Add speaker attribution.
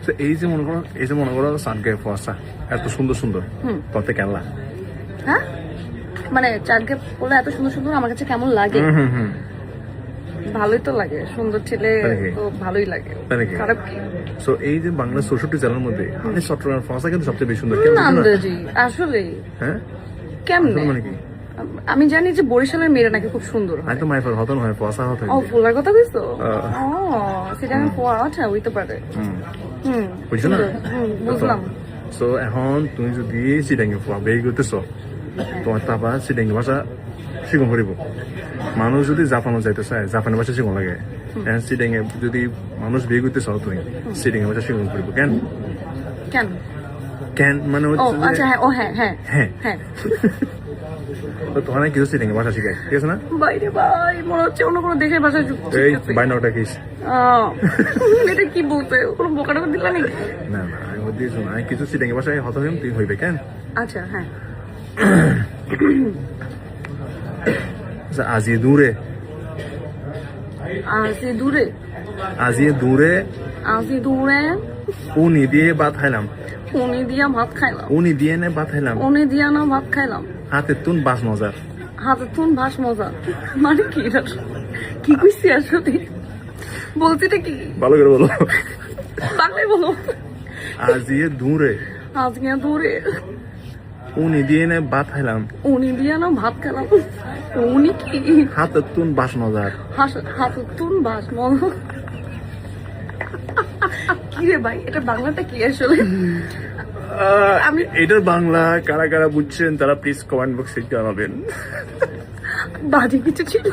Speaker 1: তো এই যে মনে করো সানকে ফোয়াসা এত সুন্দর সুন্দর তোতে কেমন লাগে?
Speaker 2: হ্যাঁ মানে চাঁদকে বলে এত সুন্দর সুন্দর আমার কাছে কেমন লাগে? ভালোই তো লাগে, সুন্দর ছেলে তো ভালোই লাগে, খারাপ কি?
Speaker 1: সো এই যে বাংলা ৬৪ জেলার মধ্যে আমি চট্টগ্রাম ফোয়াসা কিন্তু সবচেয়ে বেশি সুন্দর।
Speaker 2: আন্দাজি আসলে
Speaker 1: হ্যাঁ
Speaker 2: কেমনে
Speaker 1: মানে কি
Speaker 2: আমি জানি যে বরিশালের মেয়েরা নাকি খুব সুন্দর হয়।
Speaker 1: আমি তো মাইফার হতন হয় ফোয়াসা হতে
Speaker 2: ও ফুলার কথা কইছো? ও সেটা আমি আচ্ছা হইতে পারে।
Speaker 1: বুঝছো না?
Speaker 2: বুঝলাম।
Speaker 1: সো এখন তুমি যদি সিডাঙ্গি ফোয়া বেই করতেছ তোমার তারপর সিডাঙ্গি ভাষা শিখন করিব। মানুষ যদি জাপানও যাইতে চায় জাপানি ভাষা শিখন লাগে, এখন সিডাঙ্গে যদি মানুষ বিয়ে করতে চাও তুমি সিডাঙ্গি ভাষা শিখন করিব। কেন
Speaker 2: কেন
Speaker 1: কেন মানে
Speaker 2: আচ্ছা হ্যাঁ ও হ্যাঁ হ্যাঁ
Speaker 1: হ্যাঁ
Speaker 2: হ্যাঁ
Speaker 1: তোমার কিছু সিডাঙ্গি ভাষা শিখায়, ঠিক আছে না?
Speaker 2: বাইরে ভাই মনে হচ্ছে অন্য কোনো দেশের ভাষা
Speaker 1: এই বাইনাওটা কিস
Speaker 2: এটা কি বলতে কোনো বোকাটা দিলা নাকি?
Speaker 1: না না আমি বলতেছি না, আমি কিছু সিডাঙ্গি ভাষায় হত হইম তুই হইবে কেন?
Speaker 2: আচ্ছা হ্যাঁ
Speaker 1: আজি দূরে
Speaker 2: আজি দূরে
Speaker 1: আজি দূরে
Speaker 2: আজি দূরে
Speaker 1: উনি দিয়ে ভাত খাইলাম,
Speaker 2: উনি দিয়া ভাত খাইলাম,
Speaker 1: উনি দিয়ে নে ভাত খাইলাম,
Speaker 2: উনি দিয়া না ভাত খাইলাম,
Speaker 1: হাতের তুন বাস মজার,
Speaker 2: হাতের তুন ভাস মজা মানে কি এটা? কি কইছি আসলে বলছিটা কি?
Speaker 1: ভালো করে বলো।
Speaker 2: বাংলায় বলো।
Speaker 1: আজিয়ে দূরে
Speaker 2: আজকে দূরে
Speaker 1: উনি দিয়ে নে ভাত খাইলাম,
Speaker 2: উনি দিয়া না ভাত খেলাম, উনি কি
Speaker 1: হাতের তুন বাস মজার,
Speaker 2: হাতের তুন ভাস মজা। কি রে ভাই এটা বাংলাটা কি আসলে?
Speaker 1: আমি এটার বাংলা কারা কারা বুঝছেন তারা প্লিজ কমেন্ট বক্সে জানাবেন।
Speaker 2: বাজে কিছু ছিল?